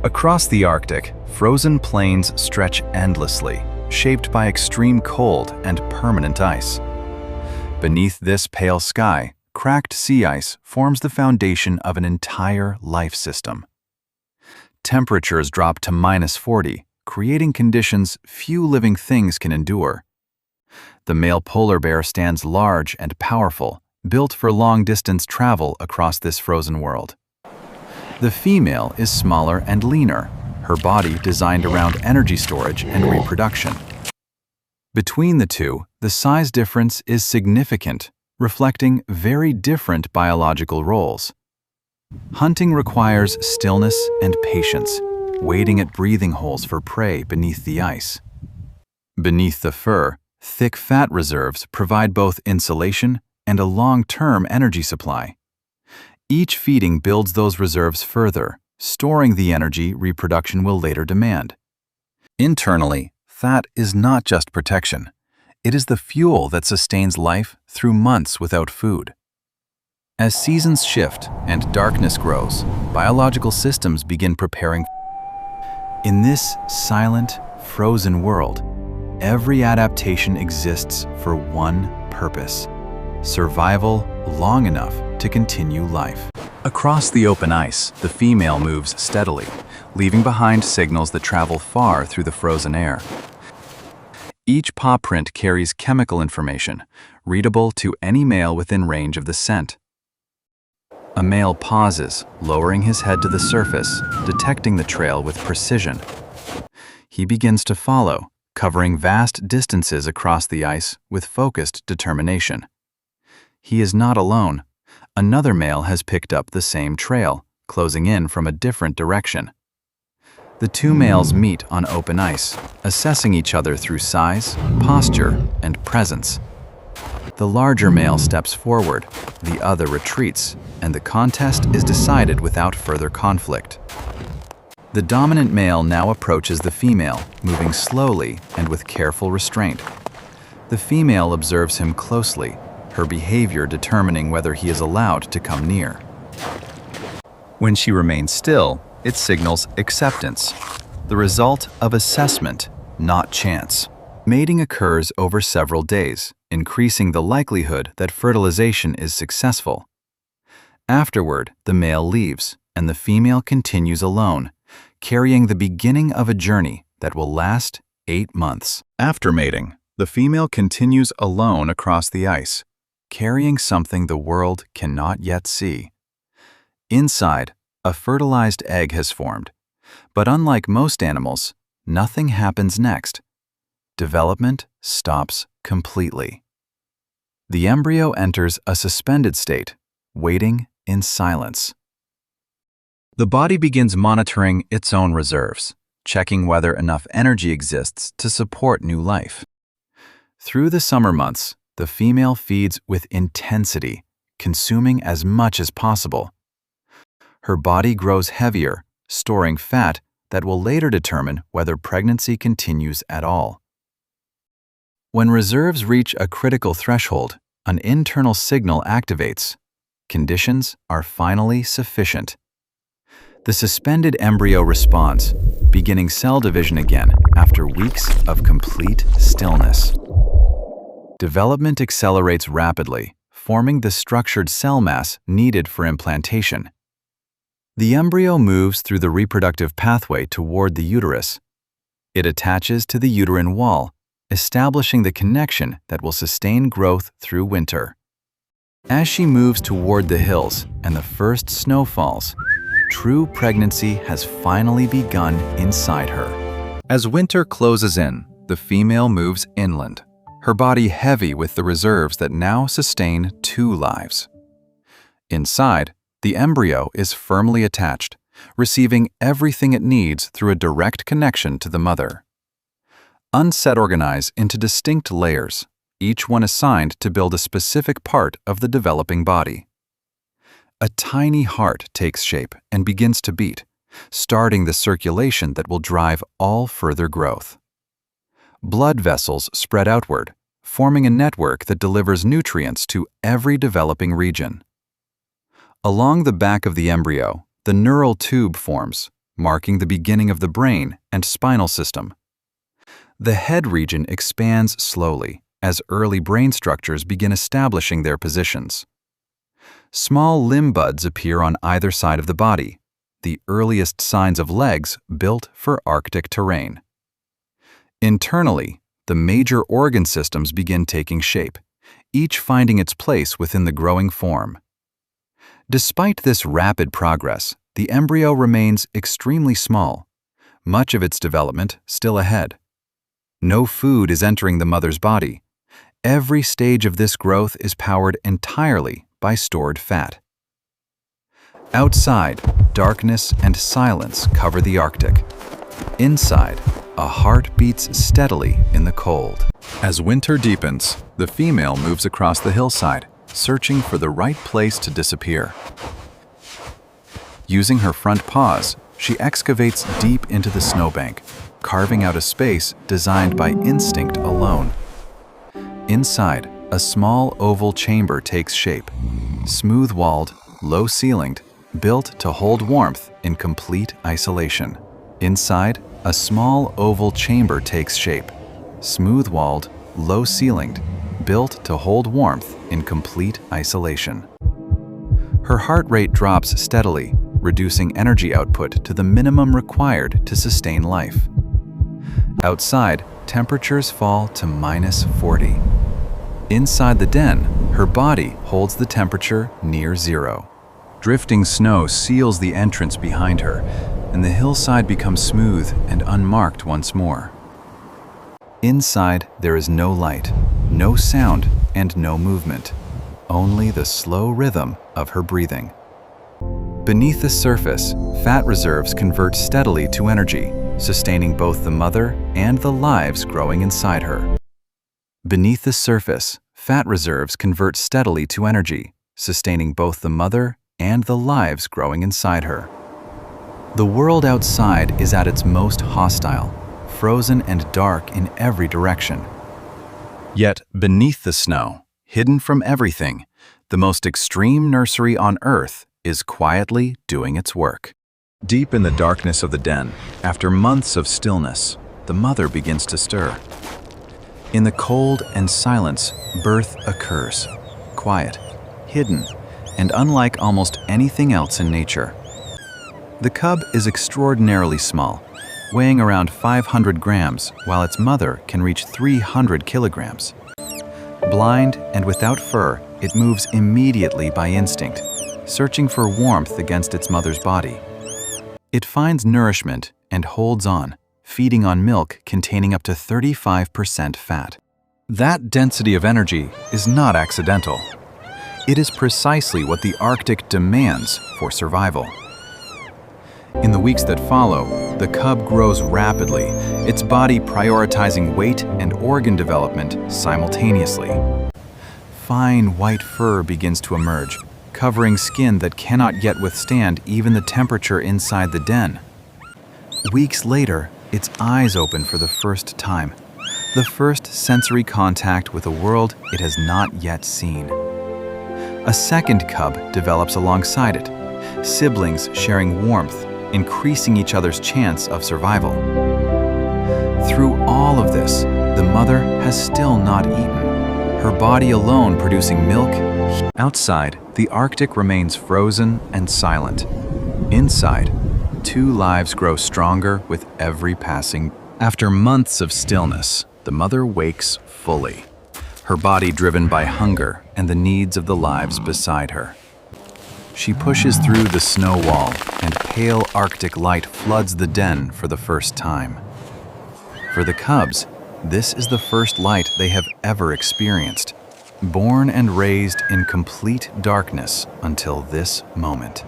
Across the Arctic, frozen plains stretch endlessly, shaped by extreme cold and permanent ice. Beneath this pale sky, cracked sea ice forms the foundation of an entire life system. Temperatures drop to -40, creating conditions few living things can endure. The male polar bear stands large and powerful, built for long-distance travel across this frozen world. The female is smaller and leaner, her body designed around energy storage and reproduction. Between the two, the size difference is significant, reflecting very different biological roles. Hunting requires stillness and patience, waiting at breathing holes for prey beneath the ice. Beneath the fur, thick fat reserves provide both insulation and a long-term energy supply. Each feeding builds those reserves further, storing the energy reproduction will later demand. Internally, fat is not just protection. It is the fuel that sustains life through months without food. As seasons shift and darkness grows, biological systems begin preparing. In this silent, frozen world, every adaptation exists for one purpose: survival long enough to continue life. Across the open ice, the female moves steadily, leaving behind signals that travel far through the frozen air. Each paw print carries chemical information, readable to any male within range of the scent. A male pauses, lowering his head to the surface, detecting the trail with precision. He begins to follow, covering vast distances across the ice with focused determination. He is not alone. Another male has picked up the same trail, closing in from a different direction. The two males meet on open ice, assessing each other through size, posture, and presence. The larger male steps forward, the other retreats, and the contest is decided without further conflict. The dominant male now approaches the female, moving slowly and with careful restraint. The female observes him closely, her behavior determining whether he is allowed to come near. When she remains still, it signals acceptance, the result of assessment, not chance. Mating occurs over several days, increasing the likelihood that fertilization is successful. Afterward, the male leaves, and the female continues alone, carrying the beginning of a journey that will last 8 months. After mating, the female continues alone across the ice, carrying something the world cannot yet see. Inside, a fertilized egg has formed, but unlike most animals, nothing happens next. Development stops completely. The embryo enters a suspended state, waiting in silence. The body begins monitoring its own reserves, checking whether enough energy exists to support new life. Through the summer months, the female feeds with intensity, consuming as much as possible. Her body grows heavier, storing fat that will later determine whether pregnancy continues at all. When reserves reach a critical threshold, an internal signal activates. Conditions are finally sufficient. The suspended embryo responds, beginning cell division again after weeks of complete stillness. Development accelerates rapidly, forming the structured cell mass needed for implantation. The embryo moves through the reproductive pathway toward the uterus. It attaches to the uterine wall, establishing the connection that will sustain growth through winter. As she moves toward the hills and the first snow falls, true pregnancy has finally begun inside her. As winter closes in, the female moves inland, her body heavy with the reserves that now sustain 2 lives. Inside, the embryo is firmly attached, receiving everything it needs through a direct connection to the mother. Unset organize into distinct layers, each one assigned to build a specific part of the developing body. A tiny heart takes shape and begins to beat, starting the circulation that will drive all further growth. Blood vessels spread outward, forming a network that delivers nutrients to every developing region. Along the back of the embryo, the neural tube forms, marking the beginning of the brain and spinal system. The head region expands slowly as early brain structures begin establishing their positions. Small limb buds appear on either side of the body, the earliest signs of legs built for Arctic terrain. Internally, the major organ systems begin taking shape, each finding its place within the growing form. Despite this rapid progress, the embryo remains extremely small, much of its development still ahead. No food is entering the mother's body. Every stage of this growth is powered entirely by stored fat. Outside, darkness and silence cover the Arctic. Inside, a heart beats steadily in the cold. As winter deepens, the female moves across the hillside, searching for the right place to disappear. Using her front paws, she excavates deep into the snowbank, carving out a space designed by instinct alone. Inside, a small oval chamber takes shape, smooth-walled, low-ceilinged, built to hold warmth in complete isolation. Inside, a small oval chamber takes shape, smooth-walled, low-ceilinged, built to hold warmth in complete isolation. Her heart rate drops steadily, reducing energy output to the minimum required to sustain life. Outside, temperatures fall to -40. Inside the den, her body holds the temperature near zero. Drifting snow seals the entrance behind her, and the hillside becomes smooth and unmarked once more. Inside, there is no light, no sound, and no movement, only the slow rhythm of her breathing. Beneath the surface, fat reserves convert steadily to energy, sustaining both the mother and the lives growing inside her. Beneath the surface, fat reserves convert steadily to energy, sustaining both the mother and the lives growing inside her. The world outside is at its most hostile, frozen and dark in every direction. Yet beneath the snow, hidden from everything, the most extreme nursery on Earth is quietly doing its work. Deep in the darkness of the den, after months of stillness, the mother begins to stir. In the cold and silence, birth occurs, quiet, hidden, and unlike almost anything else in nature. The cub is extraordinarily small, weighing around 500 grams, while its mother can reach 300 kilograms. Blind and without fur, it moves immediately by instinct, searching for warmth against its mother's body. It finds nourishment and holds on, feeding on milk containing up to 35% fat. That density of energy is not accidental. It is precisely what the Arctic demands for survival. In the weeks that follow, the cub grows rapidly, its body prioritizing weight and organ development simultaneously. Fine white fur begins to emerge, covering skin that cannot yet withstand even the temperature inside the den. Weeks later, its eyes open for the first time, the first sensory contact with a world it has not yet seen. A second cub develops alongside it, siblings sharing warmth, increasing each other's chance of survival. Through all of this, the mother has still not eaten, her body alone producing milk. Outside, the Arctic remains frozen and silent. Inside, two lives grow stronger with every passing. After months of stillness, the mother wakes fully, her body driven by hunger and the needs of the lives beside her. She pushes through the snow wall, and pale Arctic light floods the den for the first time. For the cubs, this is the first light they have ever experienced, born and raised in complete darkness until this moment.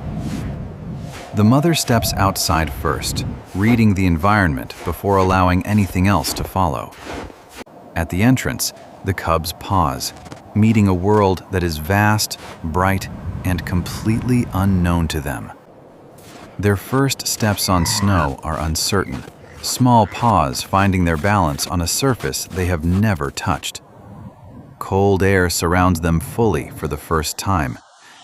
The mother steps outside first, reading the environment before allowing anything else to follow. At the entrance, the cubs pause, meeting a world that is vast, bright, and completely unknown to them. Their first steps on snow are uncertain, small paws finding their balance on a surface they have never touched. Cold air surrounds them fully for the first time,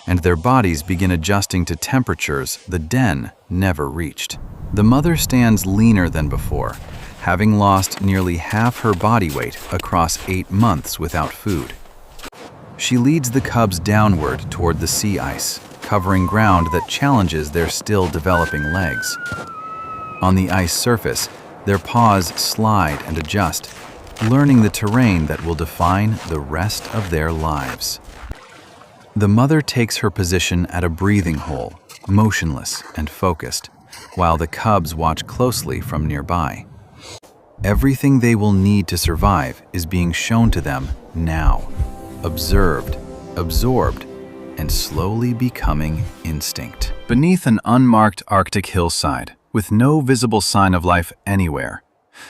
and their bodies begin adjusting to temperatures the den never reached. The mother stands leaner than before, having lost nearly half her body weight across 8 months without food. She leads the cubs downward toward the sea ice, covering ground that challenges their still developing legs. On the ice surface, their paws slide and adjust, learning the terrain that will define the rest of their lives. The mother takes her position at a breathing hole, motionless and focused, while the cubs watch closely from nearby. Everything they will need to survive is being shown to them now, observed, absorbed, and slowly becoming instinct. Beneath an unmarked Arctic hillside, with no visible sign of life anywhere,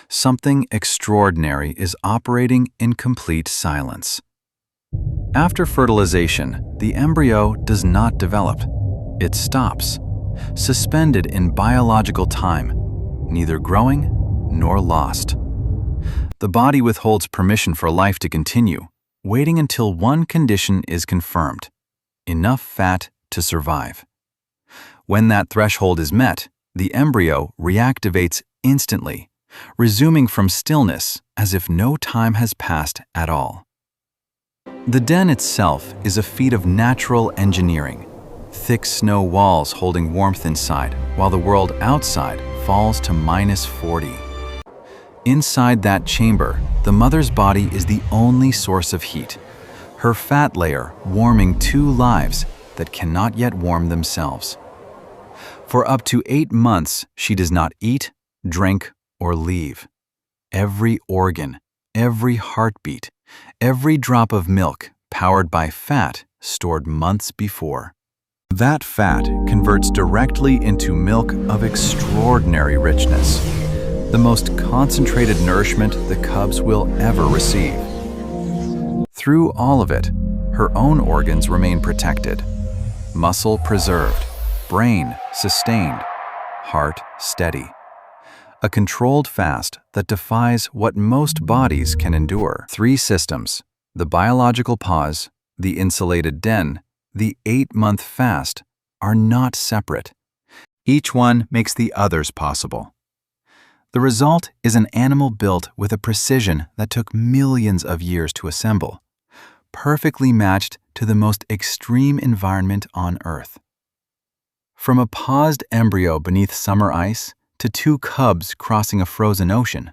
something extraordinary is operating in complete silence. After fertilization, the embryo does not develop. It stops, suspended in biological time, neither growing nor lost. The body withholds permission for life to continue, waiting until one condition is confirmed: enough fat to survive. When that threshold is met, the embryo reactivates instantly, resuming from stillness as if no time has passed at all. The den itself is a feat of natural engineering, thick snow walls holding warmth inside, while the world outside falls to -40. Inside that chamber, the mother's body is the only source of heat, her fat layer warming 2 lives that cannot yet warm themselves. For up to 8 months, she does not eat, drink, or leave. Every organ, every heartbeat, every drop of milk powered by fat stored months before. That fat converts directly into milk of extraordinary richness, the most concentrated nourishment the cubs will ever receive. Through all of it, her own organs remain protected, muscle preserved, brain sustained, heart steady. A controlled fast that defies what most bodies can endure. 3 systems: the biological pause, the insulated den, the 8-month fast, are not separate. Each one makes the others possible. The result is an animal built with a precision that took millions of years to assemble, perfectly matched to the most extreme environment on Earth. From a paused embryo beneath summer ice to 2 cubs crossing a frozen ocean,